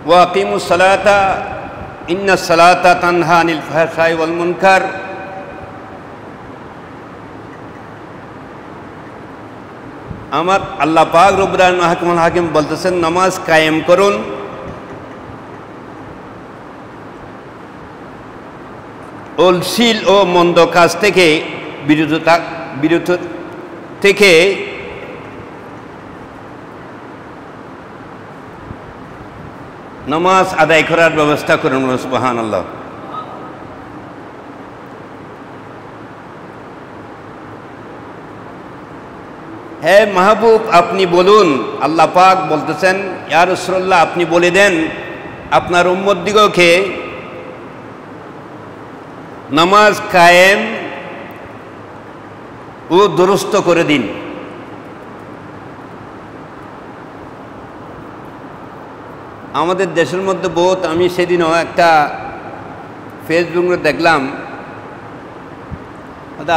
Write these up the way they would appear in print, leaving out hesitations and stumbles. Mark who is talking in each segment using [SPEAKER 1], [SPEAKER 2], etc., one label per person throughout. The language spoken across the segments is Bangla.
[SPEAKER 1] ওয়া আকিমুস সালাতা ইন্নাস সালাতা তানহা আনিল ফাহশাই ওয়াল মুনকার। আমার আল্লাহ পাক রব্বুল আলামিন হাকিমুল হাকিম বলতেছেন, নামাজ কায়েম করুন অশ্লীল ও মন্দ কাজ থেকে বিরত থেকে নামাজ আদায় করার ব্যবস্থা করুন। সুবহানাল্লাহ। হে মাহবুব, আপনি বলুন, আল্লাহ পাক বলতেছেন, ইয়া রাসূলুল্লাহ আপনি বলে দেন আপনার উম্মতদিগকে নামাজ কায়েম ও দুরুস্ত করে দিন। আমাদের দেশের মধ্যে বহুত, আমি সেদিনও একটা ফেসবুকে দেখলাম,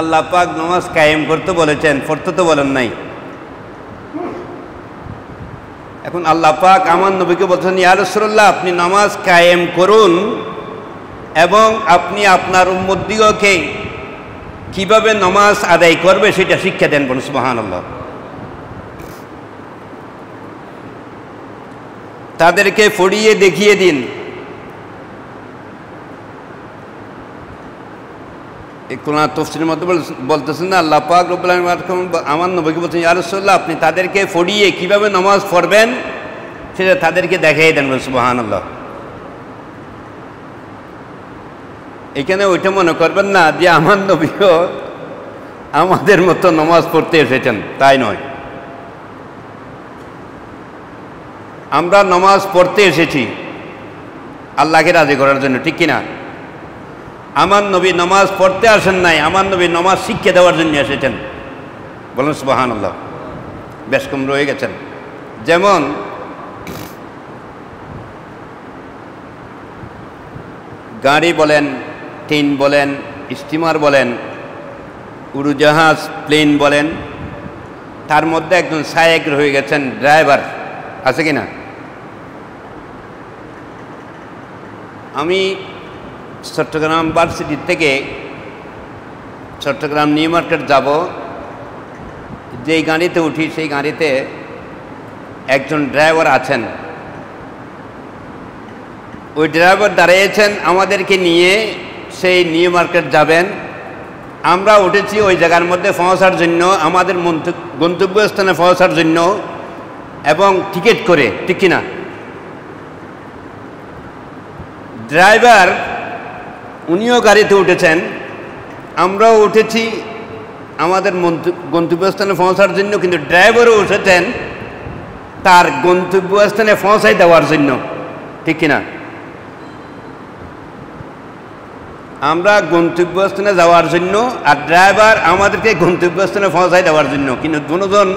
[SPEAKER 1] আল্লাহ পাক নামাজ কায়েম করতে বলেছেন, পড়তে তো বলেন নাই। এখন আল্লাহ পাক আমার নবীকে বলছেন, ইয়া রাসূলুল্লাহ আপনি নামাজ কায়েম করুন এবং আপনি আপনার উম্মতদিগকে কিভাবে নামাজ আদায় করবে সেটা শিক্ষা দেন। বলুন সুবহানাল্লাহ। তাদেরকে পড়িয়ে দেখিয়ে দিন। এই কোরআন তাফসীরের মধ্যে বলতেছেন না, আল্লাহ পাক রব্বুল আলামিন আমার নবীকে বলছেন, ইয়া রাসূলুল্লাহ আপনি তাদেরকে পড়িয়ে কিভাবে নামাজ পড়বেন সেটা তাদেরকে দেখিয়ে দেন। বলুন সুবহানাল্লাহ। এখানে ওইটা মনে করবেন না যে আমার নবীও আমাদের মতো নামাজ পড়তে এসেছেন, তাই নয়। আমরা নামাজ পড়তে এসেছি আল্লাহকে রাজি করার জন্য, ঠিক কিনা? আমার নবী নামাজ পড়তে আসেন নাই, আমার নবী নামাজ শিক্ষা দেওয়ার জন্য এসেছেন। বলুন সুবহানাল্লাহ। বেশ কম রয়ে গেছেন। যেমন গাড়ি বলেন, ট্রেন বলেন, স্টিমার বলেন, উড়োজাহাজ, প্লেন বলেন, তার মধ্যে একজন সায়েক রয়ে গেছেন, ড্রাইভার, আছে কি না? আমি চট্টগ্রাম ভার্সিটি থেকে চট্টগ্রাম নিউ মার্কেট যাব, যেই গাড়িতে উঠি সেই গাড়িতে একজন ড্রাইভার আছেন। ওই ড্রাইভার দাঁড়িয়েছেন আমাদেরকে নিয়ে সেই নিউ মার্কেট যাবেন। আমরা উঠেছি ওই জায়গার মধ্যে পৌঁছার জন্য, আমাদের গন্তব্যস্থানে পৌঁছার জন্য, এবং টিকিট করে, ঠিক কিনা? ড্রাইভার উনিও গাড়িতে উঠেছেন, আমরাও উঠেছি আমাদের গন্তব্যস্থানে পৌঁছার জন্য, কিন্তু ড্রাইভারও উঠেছেন তার গন্তব্যস্থানে পৌঁছাই দেওয়ার জন্য, ঠিক কিনা? আমরা গন্তব্যস্থানে যাওয়ার জন্য আর ড্রাইভার আমাদেরকে গন্তব্যস্থানে পৌঁছাই দেওয়ার জন্য, কিন্তু দুজন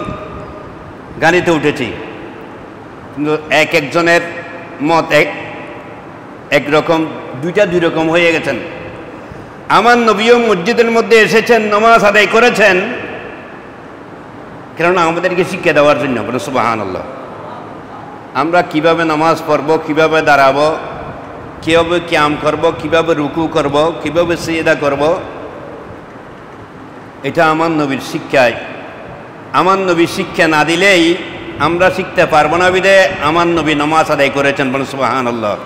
[SPEAKER 1] গাড়িতে উঠেছি, কিন্তু এক একজনের মত একরকম, দুই রকম হয়ে গেছেন। আমার নবীও মসজিদের মধ্যে এসেছেন, নামাজ আদায় করেছেন, কেননা আমাদেরকে শিক্ষা দেওয়ার জন্য। বলে সুবহানাল্লাহ। আমরা কিভাবে নামাজ পড়ব, কিভাবে দাঁড়াবো, কীভাবে কিয়াম করব, কিভাবে রুকু করব, কিভাবে সিজদা করব, এটা আমার নবীর শিক্ষায়। আমার নবী শিক্ষা না দিলেই আমরা শিখতে পারবো না, বিদে আমার নবী নামাজ আদায় করেছেন। বলে সুবহানাল্লাহ।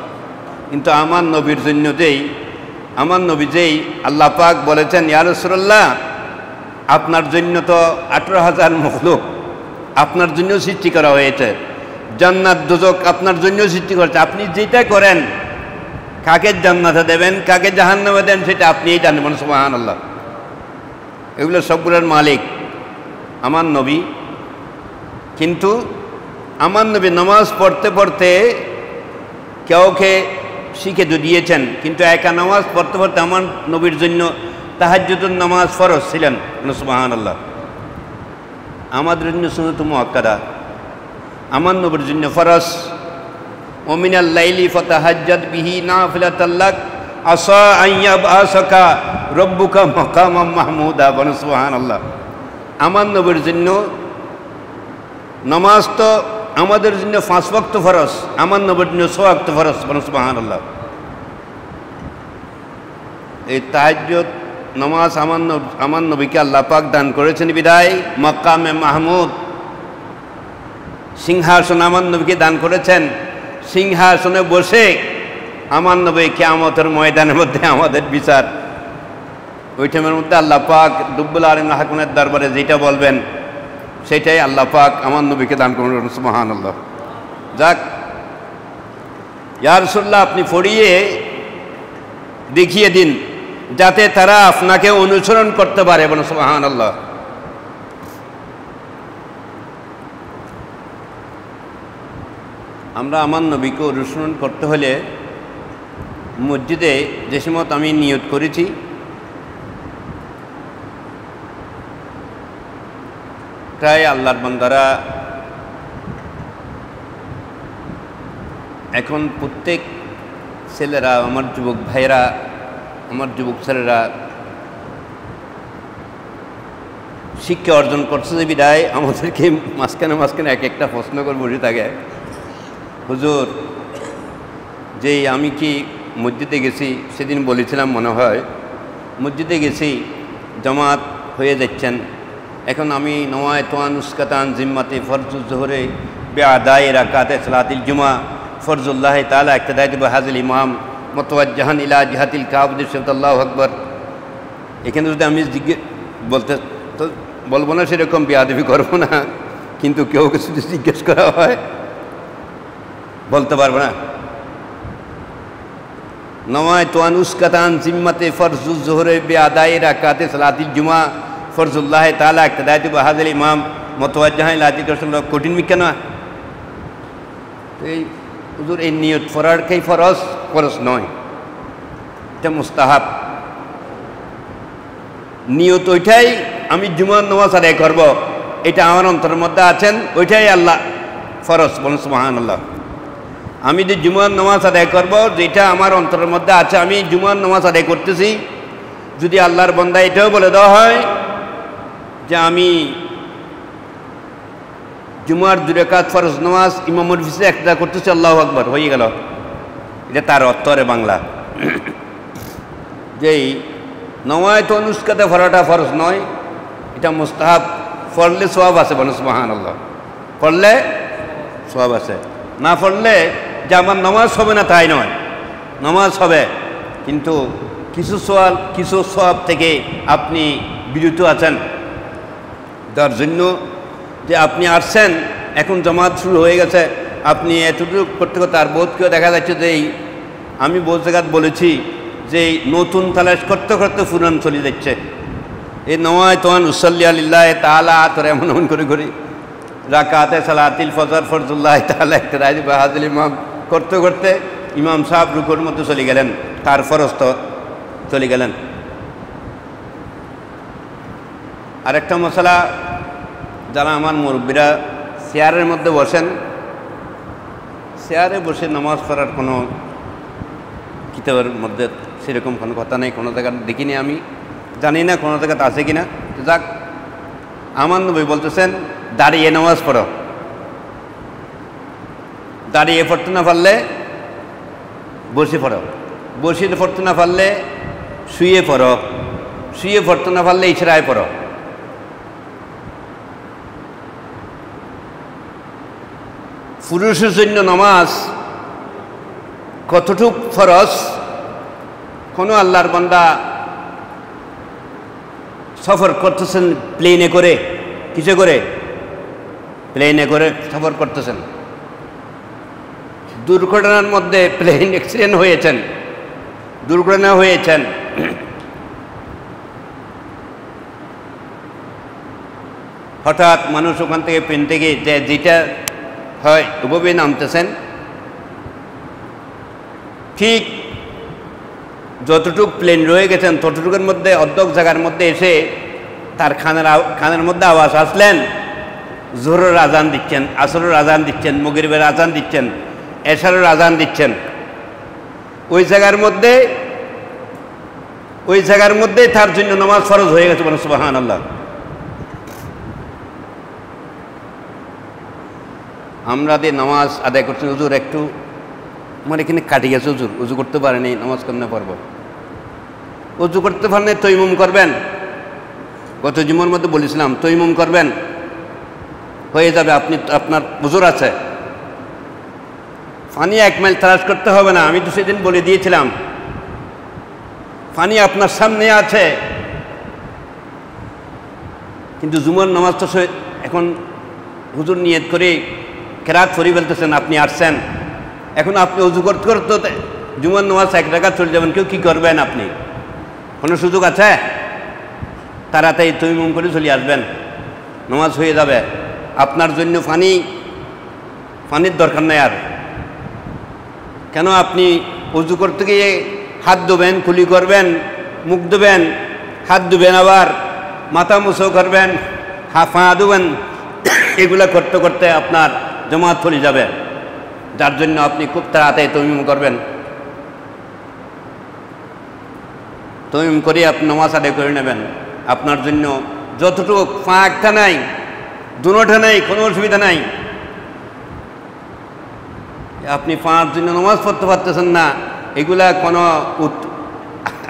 [SPEAKER 1] কিন্তু আমার নবীর জন্য আমার নবী আল্লাহ পাক বলেছেন, ইয়া রাসূলুল্লাহ আপনার জন্য তো 18,000 মখলুক আপনার জন্য সৃষ্টি করা হয়েছে, জান্নাত দোজক আপনার জন্য সৃষ্টি করেছে, আপনি যেটা করেন, কাকে জান্নাতে দেবেন, কাকে জাহান্নামে দেন, সেটা আপনিই জানেন। বলুন সুবহানাল্লাহ। এগুলো সবগুলোর মালিক আমার নবী। কিন্তু আমার নবী নামাজ পড়তে পড়তে কেউকে শিখে দিয়েছেন, কিন্তু একা নামাজ পড়তে পড়তে আমার নবীর জন্য তাহাজ্জুদের নামাজ ফরজ ছিলেন। সুবহানাল্লাহ। আমাদের জন্য সুন্নাত মুআক্কাদা, আমার নবীর জন্য ফরজ। ওয়া মিনাল লাইলি ফাতাহাজ্জাদ বিহি নাফিলাতাল লাক আসা আন ইয়াবআসাকা রাব্বুকা মাকামাম মাহমুদা। সুবহানাল্লাহ। আমার নবীর জন্য নামাজ তো আমাদের জন্য 5 ওয়াক্ত ফরজ, আমার নবীর জন্য 6 ওয়াক্ত ফরজ। সুবহানাল্লাহ। এই তাহাজ্জুদ নামাজ আমার নবীকে আল্লাহ পাক দান করেছেন বিদায় মাকামে মাহমুদ সিংহাসন আমার নবীকে দান করেছেন। সিংহাসনে বসে আমার নবী কিয়ামতের ময়দানের মধ্যে আমাদের বিচার, ওই টাইমের মধ্যে আল্লাহ পাক রব্বুল আলামিন হাকিমের দরবারে যেটা বলবেন সেটাই আল্লাহ পাক আমার নবীকে দান করবেন। সুবহানাল্লাহ। যাক, ইয়া রাসূলুল্লাহ, আপনি পড়িয়ে দেখিয়ে দিন যাতে তারা আপনাকে অনুসরণ করতে পারে। বলুন সুবহানাল্লাহ। আমরা আমার নবীকে অনুসরণ করতে হলে মসজিদে যে সময় আমি নিয়ত করেছি প্রায় আল্লাহর বান্দারা এখন প্রত্যেক ছেলেরা, আমার যুবক ভাইয়েরা, আমার যুবক ছেলেরা শিক্ষা অর্জন করছে যে বিদায় আমাদেরকে মাঝখানে মাঝখানে এক একটা প্রশ্ন করে বসে থাকে, হুজুর যে আমি কি মসজিদে গেছি, সেদিন বলেছিলাম মনে হয়, মসজিদে গেছি জামাত হয়ে যাচ্ছেন, এখন আমি নওয়ায় তোয়ান উস্কাতান জিম্মাতে ফরজুল জোহরে বেআদায়ে রাকাতে সালাতিল জুমা ফরজুল্লাহ তাআলা ইক্তাদায়ে বিহাযিল ইমাম মুতাওয়াজ্জিহান ইলা জিহাতিল কাবাতি আল্লাহু আকবার। এখানে যদি আমি বলতে তো বলবো না, সেরকম বেয়াদবি করবো না, কিন্তু কেউ কিছু যদি জিজ্ঞেস করা হয় বলতে পারবো না। নওয়ায় তোয়ান উস্কাতান জিম্মাতে ফরজুল জোহরে বেআদায়ে রাকাতে সালাতিল জুমা ফরজুল্লাহ তাআলা ইক্তাদায়ে বিহাযিল ইমাম মুতাওয়াজ্জিহান ইলা জিহাতিল কঠিন মিক্কা না। এই হুজুর এই নিয়ত পড়ারকেই ফরজ, ফরজ নয়, এটা মুস্তাহাব। নিয়ত ওইটাই আমি জুমার নামাজ আদায় করব, এটা আমার অন্তরের মধ্যে আছেন, ওইটাই আল্লাহ ফরজ। বলুন সুবহানাল্লাহ। আমি যে জুমার নামাজ আদায় করব, যেটা আমার অন্তরের মধ্যে আছে, আমি জুমার নামাজ আদায় করতেছি, যদি আল্লাহর বান্দা এটাও বলে দেওয়া হয় যে আমি জুমার 2 রাকাত ফরজ নামাজ ইমামের পিছনে একটা করতেছি, আল্লাহু আকবার, হয়ে গেল, এটা তার অর্থ রে বাংলা। যেই নওয়ায় তো অনুষ্কাতে পড়াটা ফরজ নয়, এটা মুস্তাহাব, পড়লে সওয়াব আছে। বলুন সুবহানাল্লাহ। পড়লে সওয়াব আছে, না পড়লে যে আমার নামাজ হবে না তাই নয়, নামাজ হবে, কিন্তু কিছু সওয়াব থেকে আপনি বিরত আছেন। তার জন্য যে আপনি আসছেন, এখন জামাত শুরু হয়ে গেছে, আপনি এতটুকু করতে করতে, আর বোধ কেউ দেখা যাচ্ছে যে আমি বহু জায়গায় বলেছি যে নতুন তালাশ করতে করতে ফুরান চলে যাচ্ছে। এই নওয়ায় তোয়ান উসাল্লি আলিল্লাহ তাআলা তোর এমন এমন করে করি রাকাতে সালাতিল ফজর ফরজুল্লাহ তাআলা ইক্তাদায়ে বিহাযিল ইমাম করতে করতে ইমাম সাহেব রুকুর মধ্যে চলে গেলেন, তার ফরজ তো চলে গেলেন। আরেকটা মশলা, যারা আমার মুরব্বীরা চেয়ারের মধ্যে বসেন, চেয়ারে বসে নামাজ পড়ার কোনো কিতাবের মধ্যে সেরকম কোনো কথা নেই, কোনো জায়গায় দেখিনি, আমি জানি না কোনো জায়গাতে আছে কিনা। যাক, আমার নবী বলতেছেন দাঁড়িয়ে নামাজ পড়ো, দাঁড়িয়ে পড়তে না পারলে বসে পড়ো, বসে পড়তে না পারলে শুয়ে পড়ো, শুয়ে পড়তে না পারলে ইশরায় পড়ো। পুরুষের জন্য নামাজ কতটুক ফরজ, কোনো আল্লাহর বান্দা সফর করতেছেন প্লেনে করে, কিসে করে, প্লেনে করে সফর করতেছেন, দুর্ঘটনার মধ্যে প্লেন অ্যাক্সিডেন্ট হয়েছেন, দুর্ঘটনা হয়েছেন, হঠাৎ মানুষ ওখান থেকে প্লেন থেকে যেটা হয় ওভাবে নামতেছেন, ঠিক যতটুক প্লেন রয়ে গেছেন ততটুকুর মধ্যে অর্ধেক জায়গার মধ্যে এসে তার খানের মধ্যে আওয়াজ আসলেন, জোহরের আজান দিচ্ছেন, আসরের আজান দিচ্ছেন, মাগরিবের আজান দিচ্ছেন, এশারের আজান দিচ্ছেন। ওই জায়গার মধ্যে তার জন্য নামাজ ফরজ হয়ে গেছে। বলেন সুবহানাল্লাহ। আমরা যে নামাজ আদায় করছেন হুজুর একটু আমার এখানে কাটি গেছে হুজুর, উজু করতে পারেনি, নামাজ কেমনে পড়ব? উজু করতে পারলে তৈমুম করবেন। গত জুমার মধ্যে বলেছিলাম তৈমুম করবেন, হয়ে যাবে। আপনি আপনার উজুর আছে, পানি 1 মাইল তালাশ করতে হবে না। আমি তো সেদিন বলে দিয়েছিলাম পানি আপনার সামনে আছে। কিন্তু জুমার নামাজ তো এখন হুজুর নিয়ত করে কেরাত পড়ে ফেলতেছেন, আপনি আসছেন, এখন আপনি উজু করতে করতে জুমার নামাজ 1 রাকাত চলে যাবেন, কেউ কী করবেন? আপনি কোনো সুযোগ আছে? তাড়াতাড়ি তৈমুম করে চলে আসবেন, নামাজ হয়ে যাবে। আপনার জন্য পানির দরকার নেই আর। কেন আপনি উজু করতে গিয়ে হাত ধোবেন, কুলি করবেন, মুখ ধোবেন, হাত ধুবেন, আবার মাথা মুছো করবেন, পা ধুবেন, এগুলা করতে করতে আপনার জমাত চলে যাবে। যার জন্য আপনি খুব তাড়াতাড়ি তৈমুম করবেন। তৈমুম করে আপনি নামাজ আদায় করে নেবেন। আপনার জন্য যতটুকু পা একটা নাই, দুটা নাই, কোনো অসুবিধা নাই। আপনি পাঁচ জন্য নামাজ পড়তে পারতেছেন না, এগুলা কোনো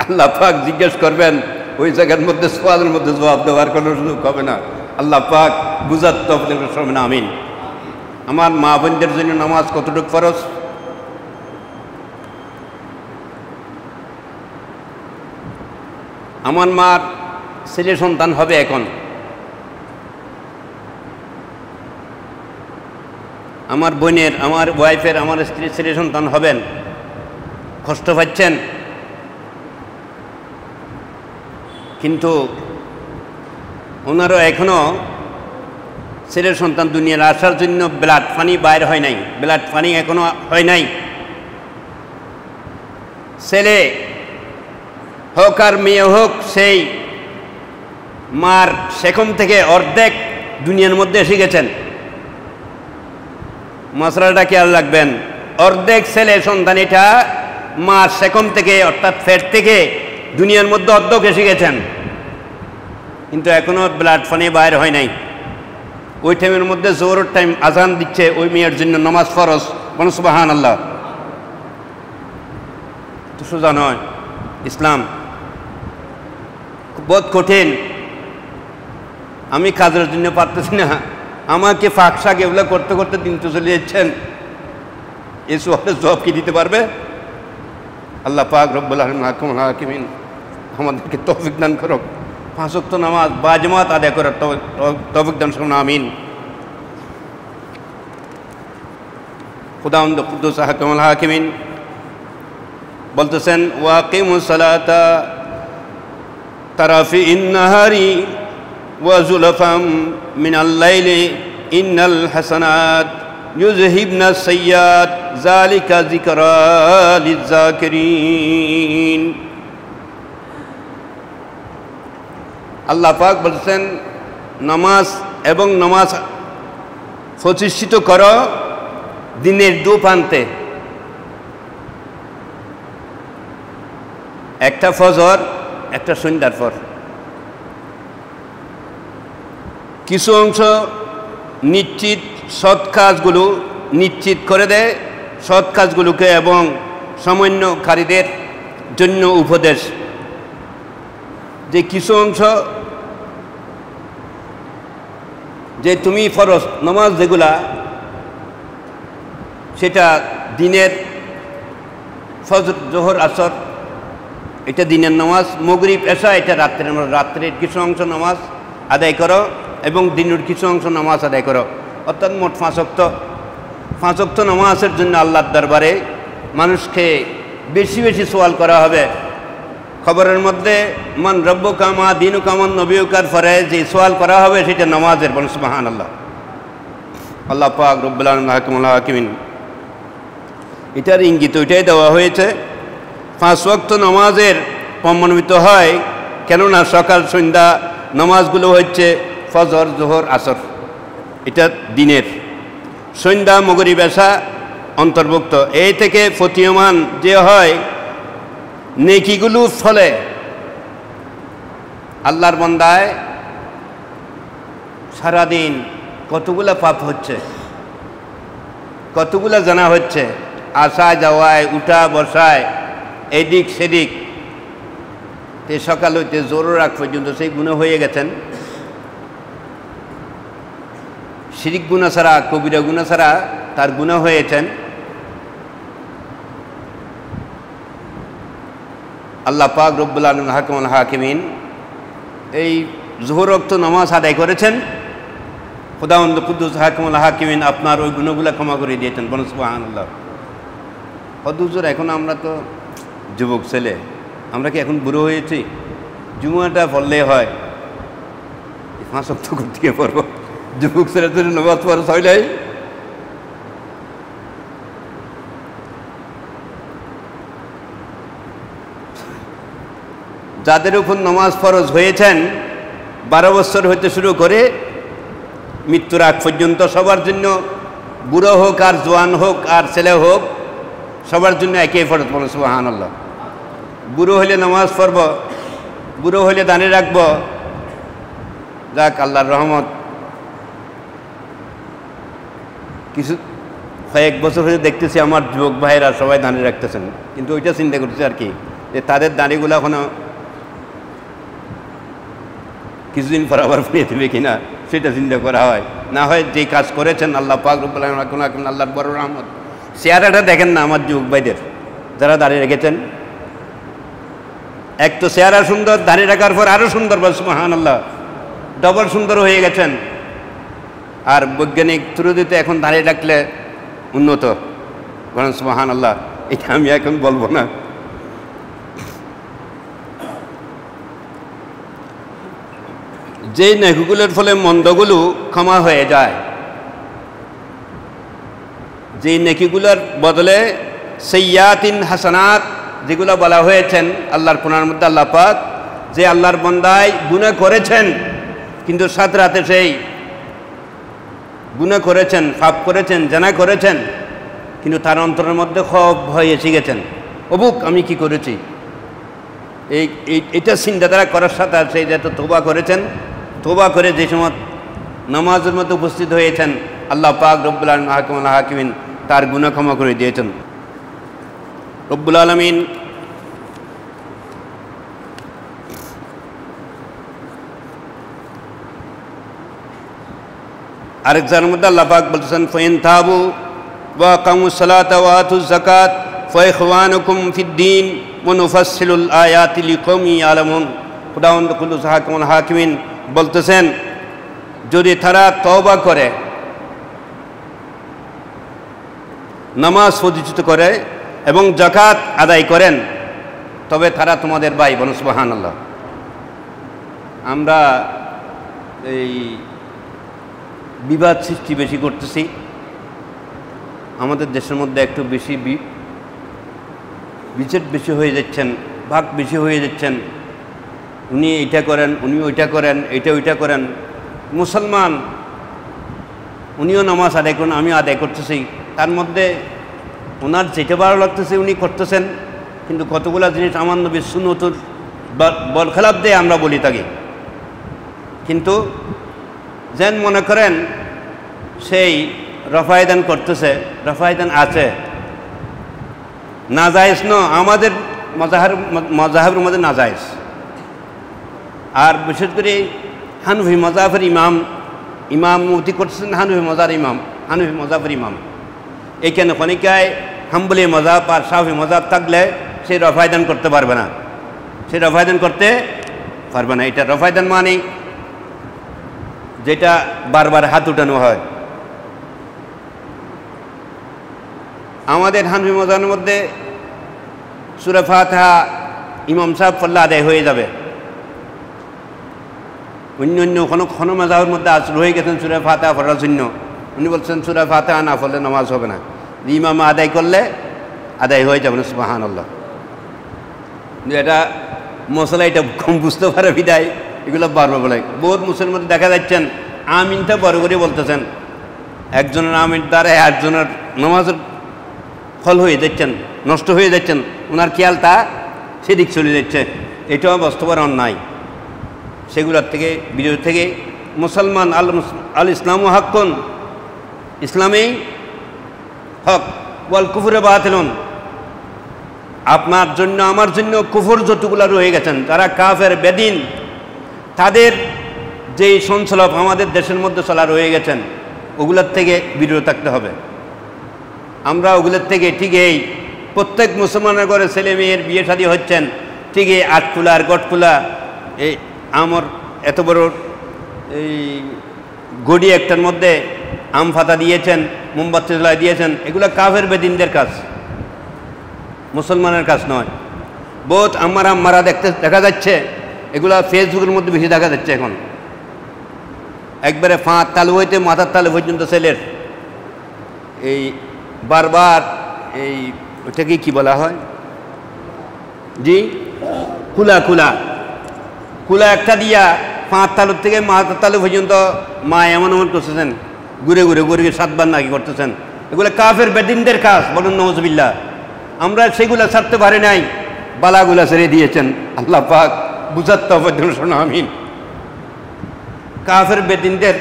[SPEAKER 1] আল্লাহ পাক জিজ্ঞেস করবেন, ওই জায়গার মধ্যে সোয়ালের মধ্যে জবাব দেওয়ার কোনো সুযোগ হবে না। আল্লাহ পাক বুঝার তৌফিক দান করুন, আমিন। আমার মা বোনদের জন্য নামাজ কতটুকু ফরজ? আমার মার ছেলে সন্তান হবে এখন, আমার বোনের, আমার ওয়াইফের, আমার স্ত্রীর ছেলে সন্তান হবেন, কষ্ট পাচ্ছেন, কিন্তু ওনারও এখনও ছেলের সন্তান দুনিয়ার আসার জন্য ব্লাড পানি বাইর হয় নাই, ব্লাড পানি এখনো হয় নাই। ছেলে হোক আর মেয়ে হোক, সেই মার সেকম থেকে অর্ধেক দুনিয়ার মধ্যে এসে গেছেন। মশলাটা খেয়াল রাখবেন, অর্ধেক ছেলে সন্তান এটা মার সেকম থেকে, অর্থাৎ ফ্যাট থেকে দুনিয়ার মধ্যে অর্ধেক এসে গেছেন, কিন্তু এখনো ব্লাড পানি বাইর হয় নাই। ওই টাইমের মধ্যে জোহরের টাইম আজান দিচ্ছে, ওই মেয়ের জন্য নামাজ ফরজ। কোন সুবহানাল্লাহ। তো সোজা নয়, ইসলাম বহুত কঠিন। আমি কাজের জন্য পারতেছি না, আমাকে ফাঁক শাক এগুলো করতে করতে দিন তো চলে যাচ্ছেন, এই সোয়ালের জবাব কি দিতে পারবে? আল্লাহ পাক রব্বুল আলামিন আমাদেরকে তৌফিক দান করুক। 5 ওয়াক্ত নামাজ বাজমাত আদায় করার তৌফিক দান করুন, আমিন। খুদাউন্দ কুদ্দুস হাকিমুল হাকিমিন বলতেছেন, ওয়াকিমুস সালাতা তারাফিন নাহারি ওয়া যুলফাম মিনাল লাইলি ইন্নাল হাসানাত ইউযহিবনা সাইয়্যাত যালিকা যিকরা লিয-যাকিরিন। আল্লাহ পাক বলছেন, নামাজ এবং নামাজ প্রতিষ্ঠিত করো দিনের দু প্রান্তে, একটা ফজর, একটা সন্ধ্যার পর। কিছু অংশ নিশ্চিত সৎ কাজগুলো নিশ্চিত করে দেয়, সৎ কাজগুলোকে, এবং সামান্যকারীদের জন্য উপদেশ। যে কিছু অংশ যে তুমি ফরজ নামাজ যেগুলা, সেটা দিনের ফজর, জোহর, আসর, এটা দিনের নামাজ। মাগরিব, এশা এটা রাত্রের নামাজ। রাত্রের কিছু অংশ নামাজ আদায় করো এবং দিনের কিছু অংশ নামাজ আদায় করো, অর্থাৎ মোট 5 ওয়াক্ত। 5 ওয়াক্ত নামাজের জন্য আল্লাহর দরবারে মানুষকে বেশি বেশি সওয়াল করা হবে। খবরের মধ্যে মান রব্বুকা মা দীনুকা মান নবিয়ুকার পরে যে সওয়াল করা হবে সেটা নামাজের। বলুন সুবহানাল্লাহ। আল্লাহ পাক রব্বুল আলামিন এটার ইঙ্গিত ওইটাই দেওয়া হয়েছে। 5 ওয়াক্ত নামাজের প্রমাণিত হয়, কেননা সকাল সন্ধ্যা নামাজগুলো হচ্ছে ফজর, জোহর, আসর, এটা দিনের। সন্ধ্যা, মাগরিব, এশা অন্তর্ভুক্ত। এই থেকে প্রতীয়মান যে হয় নেকিগুলো ফলে আল্লাহর বান্দায় সারাদিন কতগুলা পাপ হচ্ছে, কতগুলো জানা হচ্ছে, আসা যাওয়ায়, উঠা বসায়, এদিক সেদিক, তে সকাল হইতে জোর রাখ পর্যন্ত সেই গুনাহ হয়ে গেছেন। শিরিক গুনাহ ছাড়া, কবিরা গুনাহ ছাড়া তার গুনাহ হয়েছেন। আল্লাহ পাক রব্বুল আলামিন হাকিমুল হাকিমিন এই জোহর ওয়াক্ত নামাজ আদায় করেছেন। খুদাওয়ান্দ কুদ্দুস হাকিমুল হাকিমিন আপনার ওই গুণগুলো ক্ষমা করে দিয়েছেন। বলুন সুবহানাল্লাহ। হুজুর এখন আমরা তো যুবক ছেলে, আমরা কি এখন বুড়ো হয়েছি? জুমাটা পড়লে হয়, 5 ওয়াক্ত করতে গিয়ে পড়ব, যুবক ছেলে তো নামাজ পড়া হইলেই। যাদের উপর নামাজ ফরজ হয়েছেন 12 বছর হইতে শুরু করে মৃত্যুর আগ পর্যন্ত সবার জন্য, বুড়ো হোক আর জোয়ান হোক আর ছেলে হোক, সবার জন্য একই ফরজ। বলুন সুবহানাল্লাহ। বুড়ো হলে নামাজ পড়ব, বুড়ো হলে দাঁড়িয়ে রাখব। যাক, আল্লাহর রহমত, কিছু কয়েক বছর হয়ে দেখতেছি আমার যুবক ভাইয়েরা সবাই দাঁড়িয়ে রাখতেছেন, কিন্তু ওইটা চিন্তা করতেছি আর কি, যে তাদের দাঁড়িয়েগুলো এখনো কিছুদিন পর আবার ফিরে দেবে কিনা সেটা চিন্তা করা হয়। না হয় যে কাজ করেছেন আল্লাহ পাক রব্বুল আলামিন, আল্লাহর বড় রহমত। চেহারাটা দেখেন না আমার যুবক ভাইদের যারা দাঁড়িয়ে রেখেছেন, এক তো চেহারা সুন্দর, দাঁড়িয়ে রাখার পর আরও সুন্দর। বল সুবহানাল্লাহ, ডবল সুন্দর হয়ে গেছেন। আর বৈজ্ঞানিক ত্রুটিতে এখন দাঁড়িয়ে রাখলে উন্নত। বলেন সুবহানাল্লাহ। এটা আমি এখন বলবো না। যেই নেকিগুলোর ফলে মন্দগুলো ক্ষমা হয়ে যায়, যেই নেকিগুলোর বদলে সাইয়্যাতিন হাসানাত যেগুলো বলা হয়েছেন আল্লাহর কোরআনের মধ্যে, আল্লাহ পাক যে আল্লাহর বান্দায় গুনাহ করেছেন, কিন্তু সাত রাতে সেই গুনাহ করেছেন, পাপ করেছেন, জানা করেছেন, কিন্তু তার অন্তরের মধ্যে খুব ভয় এসে গেছেন, অবুক আমি কি করেছি, এটা চিন্তাধারা করার সাথে সেই যে তওবা করেছেন, তওবা করে যে সময় নামাজের মধ্যে উপস্থিত হয়েছেন, আল্লাহ পাক রব্বুল আলামিন হাকিমুল হাকিমিন তার গুনাহ ক্ষমা করে দিয়েছেন। রব্বুল আলামিন আরেক জায়গার মধ্যে আল্লাহ পাক বলতেছেন, ফাইন তাবু ওয়া আকামুস সালাতা ওয়া আতুজ যাকাত ফাইখওয়ানুকুম ফিদ্দীন ওয়া নুফাসসিলুল আয়াতি লিকওমি ইয়ালামুন। খুদাওয়ান্দ কুদ্দুস হাকিমুল হাকিমিন বলতেছেন, যদি তারা তওবা করে, নামাজ প্রতিষ্ঠিত করে এবং যাকাত আদায় করেন, তবে তারা তোমাদের ভাই। বলুন সুবহানাল্লাহ। আমরা এই বিবাদ সৃষ্টি বেশি করতেছি, আমাদের দেশের মধ্যে একটু বেশি বিচার বেশি হয়ে যাচ্ছেন, ভাগ বেশি হয়ে যাচ্ছেন। উনি এইটা করেন, উনি ওইটা করেন, এইটা ওইটা করেন। মুসলমান উনিও নামাজ আদায় করেন, আমি আদায় করতেছি, তার মধ্যে ওনার যেটা ভালো লাগতেছে উনি করতেছেন, কিন্তু কতগুলো জিনিস আমার নবীর সুন্নতুর বরখেলাপ দিয়ে আমরা বলি থাকি। কিন্তু যেন মনে করেন সেই রফায়দান করতেছে, রফায়দান আছে, নাজায়েজ ন, আমাদের মজাহের মধ্যে নাজায়েজ। আর বিশেষ করে হানফি মজাহের ইমামতি করতেছেন, হানফি মজাহের ইমাম। এইখানে খনিকায় হাম্বলি মজাব আর শাফি মজাব থাকলে সে রফায়দান করতে পারবে না, সে রফায়দান করতে পারবে না। এটা রফায়দান মানে যেটা বারবার হাত উঠানো হয়। আমাদের হানফি মজাহের মধ্যে সূরা ফাতিহা ইমাম সাহেব পড়লে আদায় হয়ে যাবে। অন্য কোনো মজাহের মধ্যে রয়ে গেছেন সূরা ফাতিহা পড়ার জন্য, উনি বলছেন সূরা ফাতিহা না পড়লে নামাজ হবে না, ইমাম আদায় করলে আদায় হয়ে যাবে না। সুবহানাল্লাহ। এটা মশলা এটা কম বুঝতে পারে বিদায় এগুলো বারবার বলে। বহুত মুসলমান দেখা যাচ্ছেন আমিনটা বড় করে বলতেছেন, একজনের আমিন দ্বারা একজনের নামাজের ফল হয়ে যাচ্ছেন, নষ্ট হয়ে যাচ্ছেন, ওনার খেয়ালটা সেদিক চলে যাচ্ছে। এটাও বাস্তবের অন্যায়। সেগুলোর থেকে বিরোধ থেকে মুসলমান আল ইসলামু হাক্কুন, ইসলামেই হক ওয়াল কুফরে বাতিলুন। আপনার জন্য আমার জন্য কুফর যতগুলো রয়ে গেছেন, যারা কাফের বেদিন, তাদের যেই সঞ্চালক আমাদের দেশের মধ্যে চলা রয়ে গেছেন, ওগুলোর থেকে বিরত থাকতে হবে। আমরা ওগুলোর থেকে ঠিক এই প্রত্যেক মুসলমানের ঘরে ছেলে মেয়ের বিয়ে শাদী হচ্ছেন, ঠিক এই আটকুলা আর গটকুলা, এই আমার এত বড় এই গড়ি একটার মধ্যে আম ফাতা দিয়েছেন, মোমবাতি জ্বালায় দিয়েছেন, এগুলো কাফের বেদিনদের কাজ, মুসলমানের কাজ নয়। বহুত আম্মারা দেখা যাচ্ছে, এগুলা ফেসবুকের মধ্যে বেশি দেখা যাচ্ছে এখন। একবারে ফাঁক তালু হইতে মাথার তালু পর্যন্ত ছেলের এই বারবার এই ওটাকে কি বলা হয় জি, কুলা একটা দিয়া ফাঁক তালুর থেকে মাথার তালু পর্যন্ত মা এমন করতেছেন, ঘুরে 7বার নাকি করতেছেন। এগুলো কাফের বেদিনদের কাজ, বলুন নওয়াজবিল্লাহ। আমরা সেগুলা ছাড়তে পারি নাই, বালাগুলা ছেড়ে দিয়েছেন। আল্লাহ পাক বুঝাতে হবে, শোনো আমিন। কাফের বেদিনদের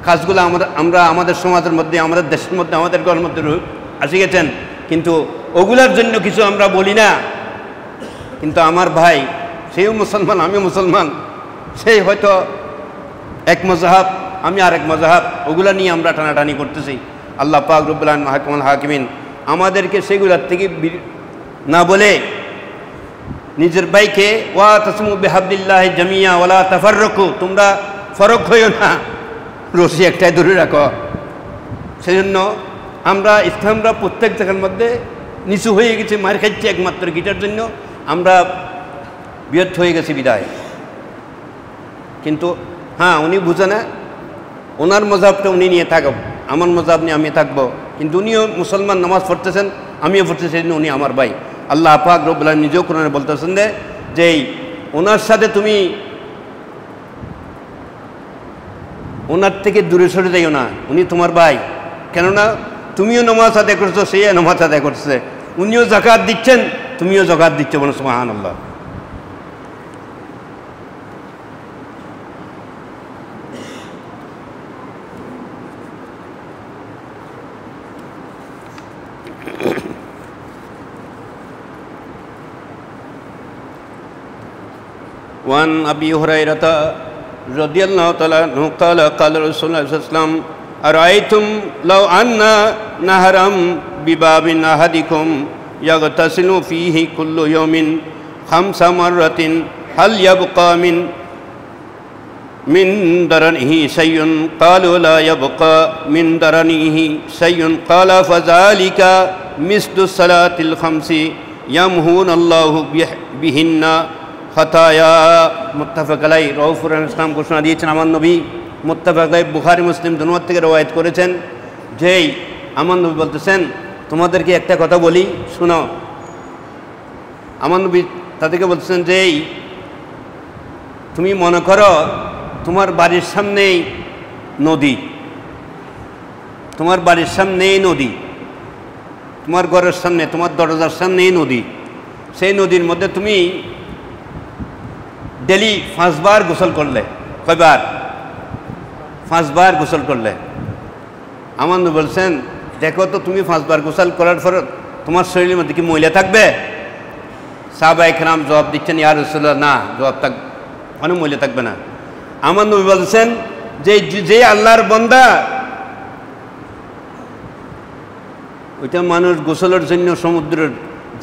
[SPEAKER 1] কাজগুলো আমরা আমাদের সমাজের মধ্যে, আমাদের দেশের মধ্যে, আমাদের ঘরের মধ্যে আসি গেছেন, কিন্তু ওগুলার জন্য কিছু আমরা বলি না। কিন্তু আমার ভাই, সেও মুসলমান, আমিও মুসলমান, সেই হয়তো এক মজাহাব, আমি আরেক মজাহাব, ওগুলা নিয়ে আমরা টানাটানি করতেছি। আল্লাহ পাক রব্বুল আলামিন মাহকামুল হাকিমিন আমাদেরকে সেগুলার থেকে না বলে নিজের ভাইকে ওয়া তাসমু বিহাবলিল্লাহি জামিয়া ওয়ালা তাফাররাকু, তোমরা ফরক হইও না, রশি একটাই ধরে রাখো। সেজন্য ইসলামরা প্রত্যেক জায়গার মধ্যে নিচু হয়ে গেছে, মার খাচ্ছি একমাত্র গিটার জন্য আমরা বিরত হয়ে গেছি বিদায়। কিন্তু হ্যাঁ, উনি বুঝে না, ওনার মজাবটা উনি নিয়ে থাকব, আমার মজাব নিয়ে আমি থাকবো। কিন্তু উনিও মুসলমান, নামাজ পড়তেছেন, আমিও পড়তেছি, উনি আমার ভাই। আল্লাহ পাক রব্বুল আলামিন নিজেও কোরআনে বলতেছেন যে ওনার সাথে তুমি ওনার থেকে দূরে সরে যাইও না, উনি তোমার ভাই। কেননা তুমিও নামাজ আদায় করছো, সে নামাজ আদায় করছে, উনিও যাকাত দিচ্ছেন, তুমিও যাকাত দিচ্ছ, বলো সুবহানাল্লাহ। وعن أبي هريرة رضي الله تعالى عنه قال قال رسول الله صلى الله عليه وسلم أرأيتم لو أن نهرا بباب أحدكم يغتسل فيه كل يوم 5 مرات هل يبقى من درنه شيء قالوا لا يبقى من درنه شيء قال فذلك مثل الصلاة الخمس يمحون الله بهن খতায়া। মুত্তাফাক আলাইহি, রাউফুর ইসলাম ঘোষণা দিয়েছেন আমার নবী, মুত্তাফাক আলাইহি, বুখারী মুসলিম দুনোয়ার থেকে রওয়ায়াত করেছেন। যেই আমার নবী বলতেছেন, তোমাদেরকে একটা কথা বলি শুনো। আমার নবী তাদেরকে বলতেছেন যে তুমি মনে করো তোমার বাড়ির সামনেই নদী, তোমার বাড়ির সামনেই নদী, তোমার ঘরের সামনে, তোমার দরজার সামনেই নদী। সেই নদীর মধ্যে তুমি ডেলি 5 বার গোসল করলে, কয়বার? 5 বার গোসল করলে। আমার নবী বলছেন, দেখো তো তুমি 5 বার গোসল করার পর তোমার শরীরের মধ্যে কি ময়লা থাকবে? সাহাবায়ে কেরাম জবাব দিচ্ছেন, ইয়া রাসূলুল্লাহ, না, জবাব কোনো ময়লা থাকবে না। আমার নবী বলছেন যে আল্লাহর বান্দা, ওইটা মানুষ গোসলের জন্য সমুদ্রের,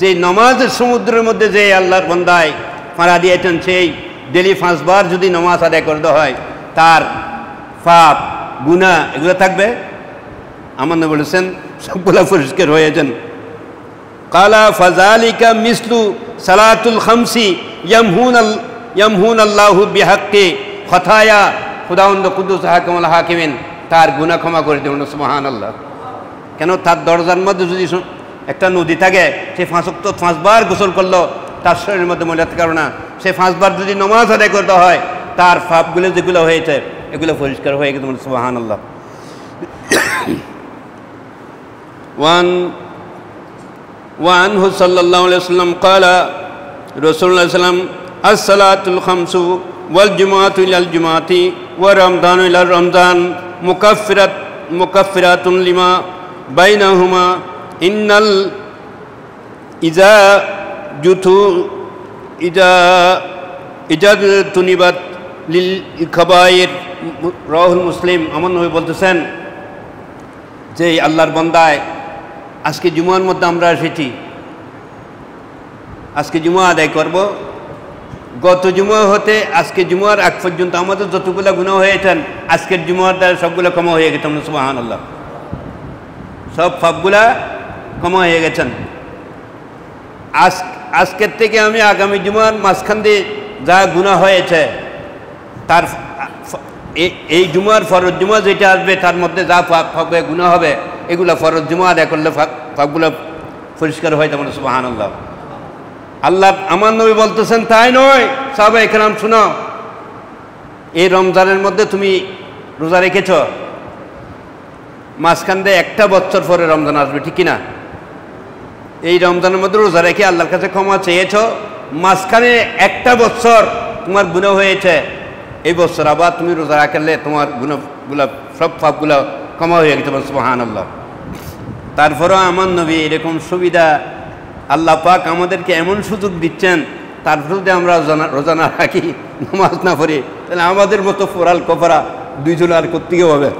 [SPEAKER 1] যে নামাজের সমুদ্রের মধ্যে যে আল্লাহর বান্দায় পাড়া দিয়েছেন, সেই ডেলি 5 বার যদি নামাজ আদায় করতে হয়, তার পাপ গুনাহ এগুলো থাকবে। আমার নবী বলেছেন সবগুলা পরিষ্কার হয়েছেন। কালা ফাযালিকা মিসলু সালাতুল খামসি ইয়ামহুন আল্লাহু বিহাক্কি খতায়া, খুদাউন্দ কুদ্দুস হাকিমুল হাকিমিন তার গুনাহ ক্ষমা করে দেবেন, সুবহানাল্লাহ। কেন? তার দরজার মধ্যে যদি একটা নদী থাকে, সে 5 বার গোসল করলো, তার শরীরের মধ্যে ময়লা থাকার না, সে 5 বার যদি নামাজ আদায় করতে হয়, তার পাপগুলো যেগুলো হয়েছে এগুলো পরিষ্কার হয়ে গেছে, সুবহানাল্লাহ। وعنه صلى الله عليه وسلم قال رسول الله صلى الله عليه وسلم الصلاة الخمس والجمعة إلى الجمعة ورمضان إلى رمضان মুকাফফিরাতুন লিমা বাইনাহুমা ইন্নাল ইজা জুথু ইজা তুনিবাত লিল খাবায়ের রাহুল মুসলিম। আমার নবী বলতেছেন যে আল্লাহর বান্দায় আজকে জুমার মধ্যে আমরা এসেছি, আজকে জুমা আদায় করব। গত জুমা হতে আজকে জুমার আগ পর্যন্ত আমাদের যতগুলো গুনাহ হয়েছেন আজকের জুমার দ্বারা সবগুলো ক্ষমা হয়ে গেছে। সুবহানাল্লাহ, সব পাপগুলা ক্ষমা হয়ে গেছেন। আজকের থেকে আমি আগামী জুমার মাঝখান দিয়ে যা গুনাহ হয়েছে তার এই জুমার ফরজ জুমা যেটা আসবে তার মধ্যে যা পাপ হবে গুনাহ হবে এগুলো ফরজ জুমা আদায় করলে পাপগুলো পরিষ্কার হয়ে যাবে। সুবহানাল্লাহ। আল্লাহ আমার নবী বলতেছেন তাই নয়, সাহাবায়ে কেরাম শুনো, এই রমজানের মধ্যে তুমি রোজা রেখেছ, মাঝখান দিয়ে একটা বছর পরে রমজান আসবে, ঠিক কিনা? এই রমজানের মধ্যে রোজা রেখে আল্লাহর কাছে ক্ষমা চেয়েছ, মাঝখানে একটা বছর তোমার গুনাহ হয়েছে, এই বছর আবার তুমি রোজা রাখলে তোমার গুনাহগুলো সব পাপগুলো ক্ষমা হয়ে গেছে। সুবহানাল্লাহ। তারপরেও আমার নবী এরকম সুবিধা আল্লাহ পাক আমাদেরকে এমন সুযোগ দিচ্ছেন, তারপরে যদি আমরা রোজা না রাখি, নামাজ না পড়ি, তাহলে আমাদের মতো ফোরাল কফারা দুইজন আর করতেই হবে।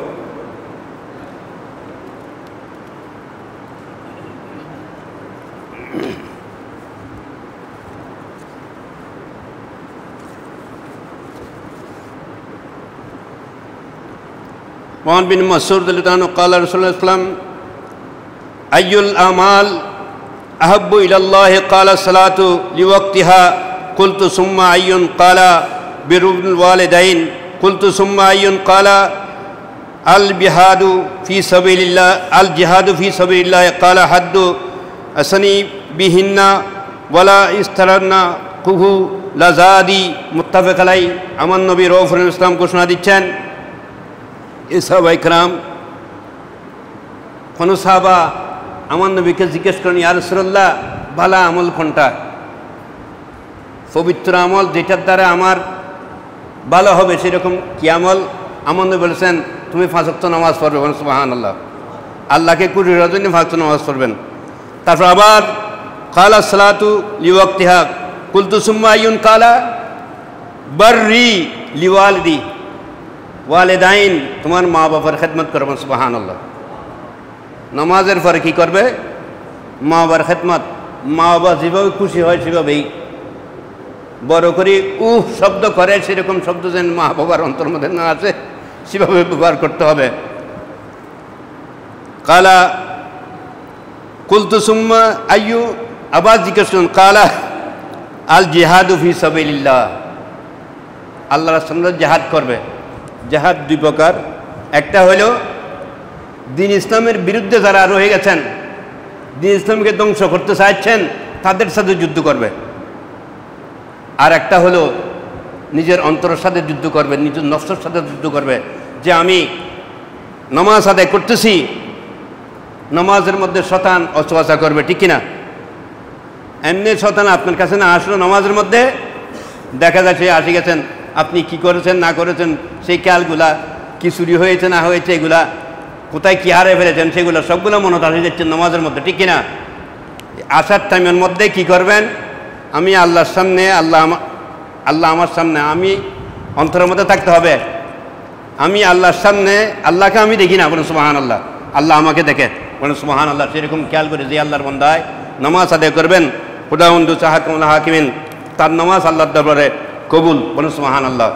[SPEAKER 1] وعن بن مسعود رضي الله عنه قال رسول الله صلى الله عليه وسلم أي الأعمال أحب إلى الله قال الصلاة لوقتها قلت ثم أي قال بر الوالدين قلت ثم أي قال الجهاد في سبيل الله قال حد أسني بهن ولا استرنا কুহু লাজাদি মুত্তাফাক আলাই। আমার নবী রউফুল ইসলাম ঘোষণা দিচ্ছেন, এই সাহাবায়ে কেরাম কোন সাহাবা আমার নবীকে জিজ্ঞেস করেন, ইয়া রাসূলুল্লাহ ভালো আমল কোনটা, পবিত্র আমল যেটার দ্বারা আমার ভালো হবে সেরকম কি আমল? আমার নবী বলেছেন তুমি 5 ওয়াক্ত নামাজ পড়বে। সুবহানাল্লাহ। আল্লাহকে খুশি করার জন্য 5 ওয়াক্ত নামাজ পড়বেন। তারপর আবার কালা সালাতু লিওয়াক্তিহা কুলতু সুম্মা আইয়ুন কালা বাররি লিওয়ালিদি ওয়ালিদাইন, তোমার মা বাবার খেদমত করবেন। সুবহানাল্লাহ। নামাজের পরে কী করবে? মা বাবার খেদমত। মা বাবা যেভাবে খুশি হয় সেভাবেই বড় করে শব্দ করে, সেরকম শব্দ যেন মা বাবার অন্তর মধ্যে না আছে সেভাবে ব্যবহার করতে হবে। কালা কুলতু সুম্মা আইয়ু, আবার জিজ্ঞেস করুন কালা আল জিহাদু ফি সাবিলিল্লাহ, আল্লাহ রাসূলের জিহাদ করবে। জিহাদ দুই প্রকার, একটা হলো দিন ইসলামের বিরুদ্ধে যারা রয়ে গেছেন, দিন ইসলামকে ধ্বংস করতে চাইছেন তাদের সাথে যুদ্ধ করবে। আর একটা হলো নিজের অন্তরের সাথে যুদ্ধ করবে, নিজের নফসের সাথে যুদ্ধ করবে, যে আমি নামাজ আদায় করতেছি, নামাজের মধ্যে শয়তান অসুয়াশা করবে, ঠিক কিনা? এমনি শয়তান আপনার কাছে না আসলো, নামাজের মধ্যে দেখা যায় সে আসে গেছেন, আপনি কি করেছেন না করেছেন সেই খেয়ালগুলা, কি চুরি হয়েছে না হয়েছে এগুলা, কোথায় কী হারে ফেলেছেন সেগুলো সবগুলো মনে আসে যাচ্ছেন নামাজের মধ্যে, ঠিক কিনা? আসার টাইমের মধ্যে কি করবেন? আমি আল্লাহর সামনে, আল্লাহ আমার সামনে, আমি অন্তরের মধ্যে থাকতে হবে। আমি আল্লাহর সামনে, আল্লাহকে আমি দেখি না, বলুন সুবহানাল্লাহ, আল্লাহ আমাকে দেখে, বলুন সুবহানাল্লাহ। সেরকম খেয়াল করে যে আল্লাহর বান্দায় নামাজ আদায় করবেন, খুদাউন্দু সাহাকুমুল হাকিমিন, তার নামাজ আল্লাহর দরবারে কবুল, বলুন সুবহানাল্লাহ।